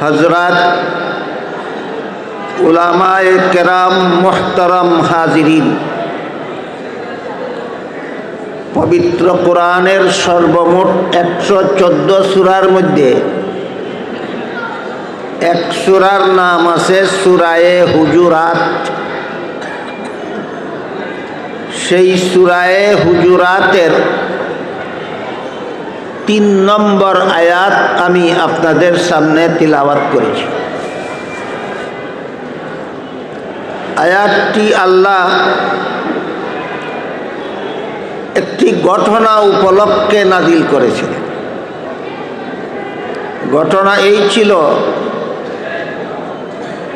हजरत उलामाए carrom मोहतरम हाजिरीन पवित्र कुरानेर सर्वमोट 114 सूरार मध्य एक सूरार नाम आछे सूराए हुजुरात। सेई सूराए हुजुरातेर 3 नम्बर आयात आमी आपनादेर सामने तिलावत करेছি। आयातटी आल्लाह একটি ঘটনা উপলক্ষে নাজিল করেছিলেন। ঘটনা এই ছিল,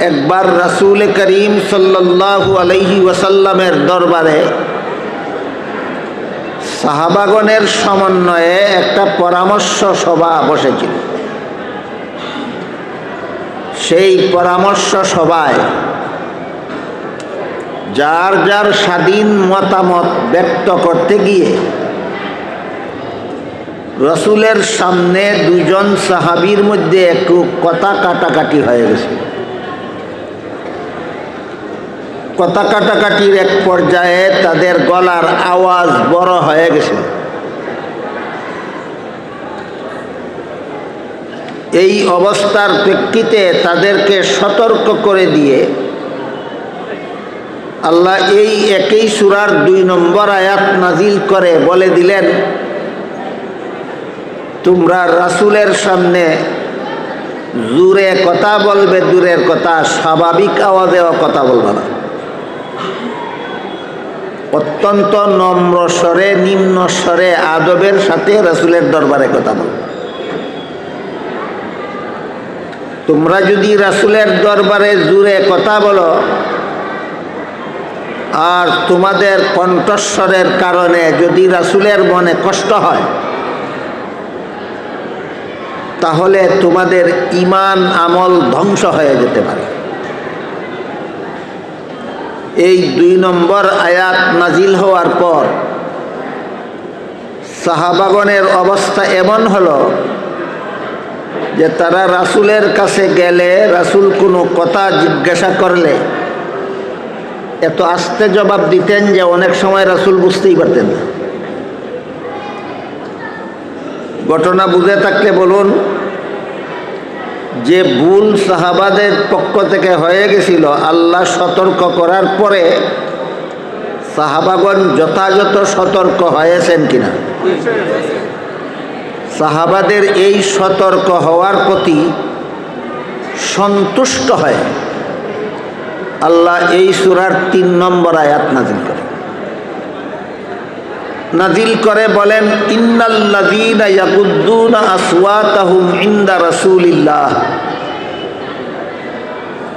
একবার রাসূল করিম সাল্লাল্লাহু আলাইহি ওয়াসাল্লামের দরবারে সাহাবাগণের সমন্বয়ে একটা পরামর্শ সভা বসেছিল। সেই পরামর্শ সভায় যার যার স্বাধীন মতামত ব্যক্ত করতে গিয়ে রসুলের সামনে দুজন সাহাবীর মধ্যে একটু কথা কাটাকাটি হয়ে গেছে। কথা কাটাকাটির এক পর্যায়ে তাদের গলার আওয়াজ বড় হয়ে গেছে। এই অবস্থার প্রেক্ষিতে তাদেরকে সতর্ক করে দিয়ে আল্লাহ এই একই সূরার 2 নম্বর আয়াত নাজিল করে বলে দিলেন, তোমরা রাসূলের সামনে জোরে কথা বলবে, দূরের কথা স্বাভাবিক আওয়াজেও কথা বলবে না। অত্যন্ত নম্র স্বরে, নিম্ন স্বরে, আদবের সাথে রাসূলের দরবারে কথা বলবে। তোমরা যদি রাসূলের দরবারে জোরে কথা বলো আর তোমাদের কণ্ঠস্বরের কারণে যদি রাসূলের মনে কষ্ট হয়, তাহলে তোমাদের ঈমান আমল ধ্বংস হয়ে যেতে পারে। এই 2 নম্বর আয়াত নাজিল হওয়ার পর সাহাবাগণের অবস্থা এমন হলো যে তারা রাসূলের কাছে গেলে রাসূল কোনো কথা জিজ্ঞাসা করলে এত আস্তে জবাব দিতেন যে অনেক সময় রাসূল বুঝতেই পারতেন না। ঘটনা বুঝে থাকলে বলুন, যে ভুল সাহাবাদের পক্ষ থেকে হয়ে গেছিল, আল্লাহ সতর্ক করার পরে সাহাবাগণ যথাযথ সতর্ক হয়েছেন কিনা? সাহাবাদের এই সতর্ক হওয়ার প্রতি সন্তুষ্ট হয় আল্লাহ এই সূরার 3 নম্বর আয়াত নাজিল করে বলেন, ইন্নাল্লাযীনা ইয়াগুদ্দুনা আসওয়াতাহুম ইনদা রাসূলিল্লাহ,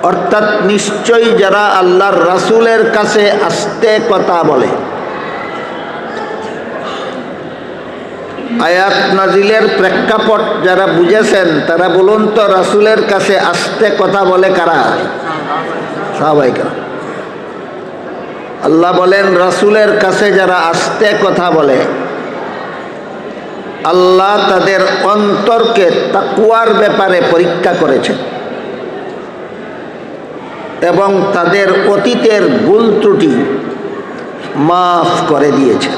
অর্থাৎ নিশ্চয়ই যারা আল্লাহর রাসূলের কাছে আস্তে কথা বলে। আয়াত নাজিলের প্রেক্ষাপট যারা বুঝেছেন তারা বলুন তো, রাসূলের কাছে আস্তে কথা বলে কারা? সাহাবায়ে কেরাম। আল্লাহ বলেন, রাসূলের কাছে যারা আস্তে কথা বলে আল্লাহ তাদের অন্তরকে তাকওয়ার ব্যাপারে পরীক্ষা করেছেন এবং তাদের অতীতের ভুল ত্রুটি মাফ করে দিয়েছেন।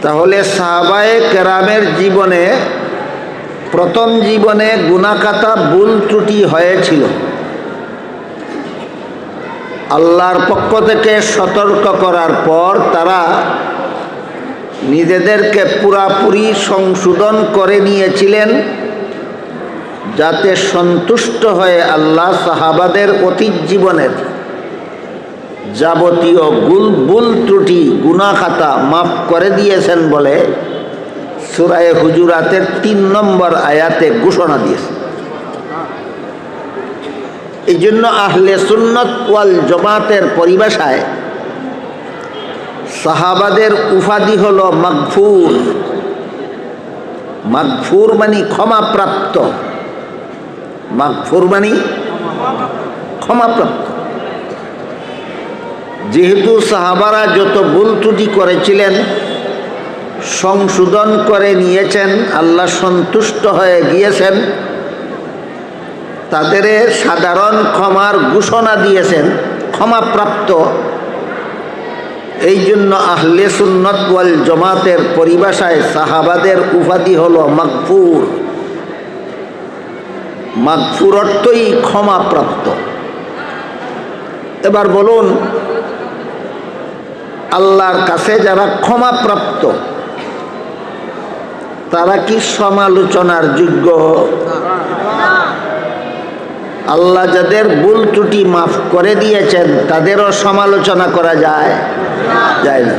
তাহলে সাহাবায়ে কেরামের জীবনে, প্রথম জীবনে গুনাহগাতা ভুল ত্রুটি হয়েছিল। আল্লাহর পক্ষ থেকে সতর্ক করার পর তারা নিজেদেরকে পুরাপুরি সংশোধন করে নিয়েছিলেন, যাতে সন্তুষ্ট হয়ে আল্লাহ সাহাবাদের অতীত জীবনের যাবতীয় ভুল ত্রুটি গুনাহগাতা মাফ করে দিয়েছেন বলে সূরা হুজুরাতের 3 নম্বর আয়াতে ঘোষণা দিয়েছে। এই জন্য আহলে সুন্নাত ওয়াল জামাতের পরিভাষায় সাহাবাদের উপাধি হলো মাগফুর। মাগফুর মানে ক্ষমাপ্রাপ্ত। মাগফুর মানে ক্ষমাপ্রাপ্ত। যেহেতু সাহাবারা যত ভুল ত্রুটি করেছিলেন সংশোধন করে নিয়েছেন, আল্লাহ সন্তুষ্ট হয়ে গিয়েছেন, তাদের সাধারণ ক্ষমার ঘোষণা দিয়েছেন, ক্ষমাপ্রাপ্ত। এই জন্য আহলে সুন্নাত ওয়াল জামাতের পরিভাষায় সাহাবাদের উপাধি হলো মাগফুর। মাগফুর অর্থই ক্ষমাপ্রাপ্ত। এবার বলুন, আল্লাহর কাছে যারা ক্ষমাপ্রাপ্ত তারা কি সমালোচনার যোগ্য? আল্লাহ যাদের ভুল ত্রুটি মাফ করে দিয়েছেন তাদেরও সমালোচনা করা যায় না।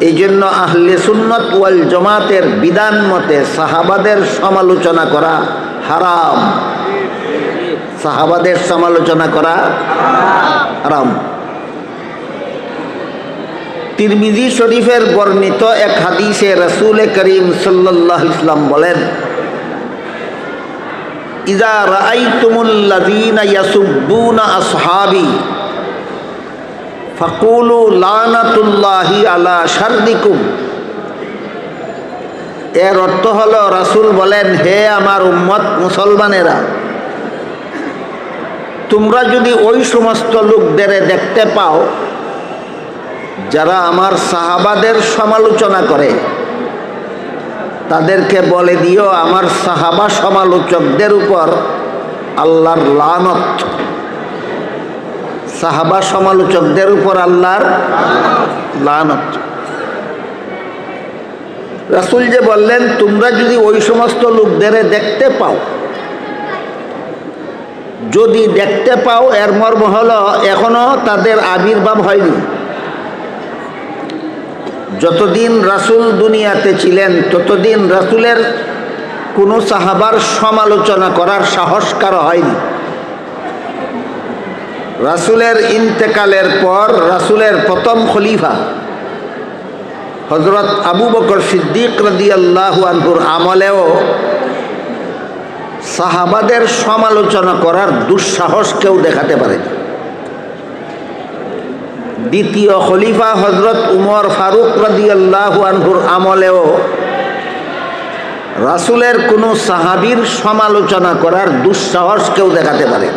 এই জন্য আহলে সুন্নাত ওয়াল জামাতের বিধান মতে সাহাবাদের সমালোচনা করা হারাম। সাহাবাদের সমালোচনা করা হারাম। তিরমিজি শরীফের বর্ণিত এক হাদিসে রাসূল করিম সাল্লাল্লাহু আলাইহি ওয়াসাল্লাম বলেন, ইযা রাআইতুমুল্লাযীনা ইয়াসুব্বুনা আসহাবি ফাকুলু লানাতুল্লাহি আলা শাররিকুম। এর অর্থ হলো, রাসূল বলেন, হে আমার উম্মত মুসলমানেরা, তোমরা যদি ওই সমস্ত লোকদের দেখতে পাও যারা আমার সাহাবাদের সমালোচনা করে, তাদেরকে বলে দিও আমার সাহাবা সমালোচকদের উপর আল্লাহর লানত। সাহাবা সমালোচকদের উপর আল্লাহর লানত। রাসূল যে বললেন তোমরা যদি ওই সমস্ত লোকদের দেখতে পাও, যদি দেখতে পাও এর মর্ম হলো এখনো তাদের আবির্ভাব হয়নি। যতদিন রাসূল দুনিয়াতে ছিলেন ততদিন রাসূলের কোনো সাহাবার সমালোচনা করার সাহস কারো হয়নি। রাসূলের ইন্তেকালের পর রাসূলের প্রথম খলিফা হযরত আবু বকর সিদ্দিক রাদিয়াল্লাহু আনহুর আমলেও সাহাবাদের সমালোচনা করার দুঃসাহস কেউ দেখাতে পারেনি। দ্বিতীয় খলিফা হযরত উমর ফারুক রাদিয়াল্লাহু আনহুর আমলেও রাসূলের কোনো সাহাবীর সমালোচনা করার দুঃসাহস কেউ দেখাতে পারে।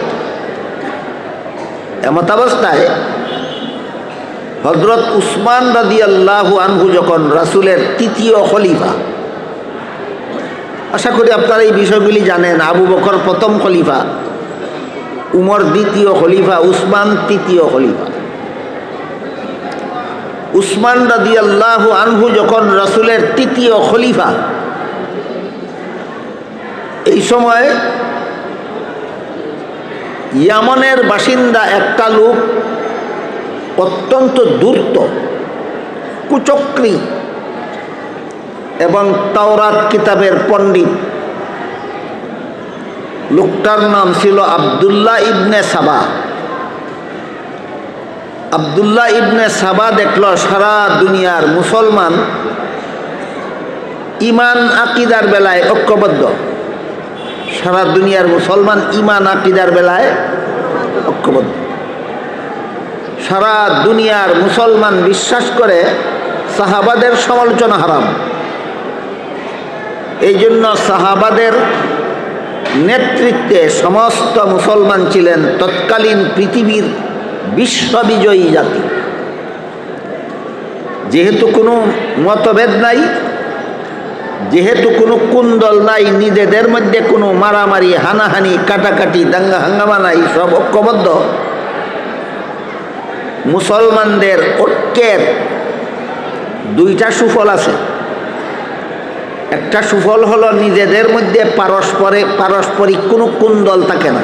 এমত অবস্থায় হযরত উসমান রাদিয়াল্লাহু আনহু যখন রাসূলের তৃতীয় খলিফা, আশা করি আপনারা এই বিষয়গুলি জানেন, আবু বকর প্রথম খলিফা, উমর দ্বিতীয় খলিফা, উসমান তৃতীয় খলিফা। উসমান রাদিয়াল্লাহু আনহু যখন রাসূলের তৃতীয় খলিফা, এই সময় ইয়ামনের বাসিন্দা একটা লোক অত্যন্ত ধূর্ত, কুচক্রী এবং তাওরাত কিতাবের পণ্ডিত। লোকটার নাম ছিল আব্দুল্লাহ ইবনে সাবা। আব্দুল্লাহ ইবনে সাবা দেখল সারা দুনিয়ার মুসলমান ইমান আকিদার বেলায় ঐক্যবদ্ধ। সারা দুনিয়ার মুসলমান ইমান আকিদার বেলায় ঐক্যবদ্ধ। সারা দুনিয়ার মুসলমান বিশ্বাস করে সাহাবাদের সমালোচনা হারাম। এই জন্য সাহাবাদের নেতৃত্বে সমস্ত মুসলমান ছিলেন তৎকালীন পৃথিবীর বিশ্ববিজয়ী জাতি। যেহেতু কোনো মতভেদ নাই, যেহেতু কোনো কুন্দল নাই, নিজেদের মধ্যে কোনো মারামারি, হানাহানি, কাটাকাটি, দাঙ্গা হাঙ্গামা নাই, সব ঐক্যবদ্ধ। মুসলমানদের ঐক্যের দুইটা সুফল আছে। একটা সুফল হলো নিজেদের মধ্যে পারস্পরিক কোনো কুন্দল থাকে না।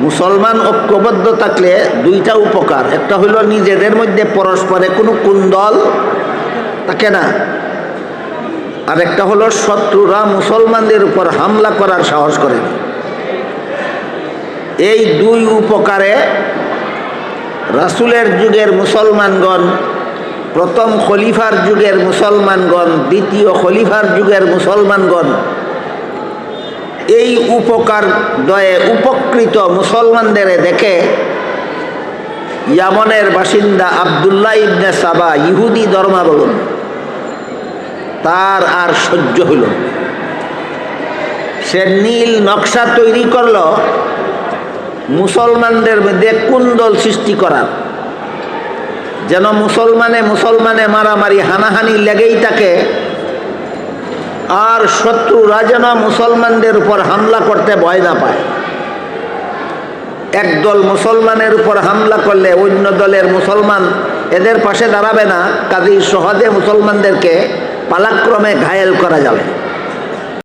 মুসলমান ঐক্যবদ্ধ থাকলে দুইটা উপকার। একটা হলো নিজেদের মধ্যে পরস্পরে কোনো কুন্দল থাকে না, আর একটা হলো শত্রুরা মুসলমানদের উপর হামলা করার সাহস করে না। এই দুই উপকারে রাসূলের যুগের মুসলমানগণ, প্রথম খলিফার যুগের মুসলমানগণ, দ্বিতীয় খলিফার যুগের মুসলমানগণ এই উপকার দয়ে উপকৃত মুসলমানদের দেখে ইয়ামনের বাসিন্দা আব্দুল্লাহ ইবনে সাবা, ইহুদি ধর্মাবলম্বী, তার আর সহ্য হইল। সে নীল নকশা তৈরি করল মুসলমানদের মধ্যে কুন্দল সৃষ্টি করার, যেন মুসলমানে মারামারি হানাহানি লেগেই থাকে, আর শত্রুরা যেন মুসলমানদের উপর হামলা করতে ভয় না পায়। একদল মুসলমানের উপর হামলা করলে অন্য দলের মুসলমান এদের পাশে দাঁড়াবে না, কাজেই সহজে মুসলমানদেরকে পালাক্রমে ঘায়েল করা যাবে।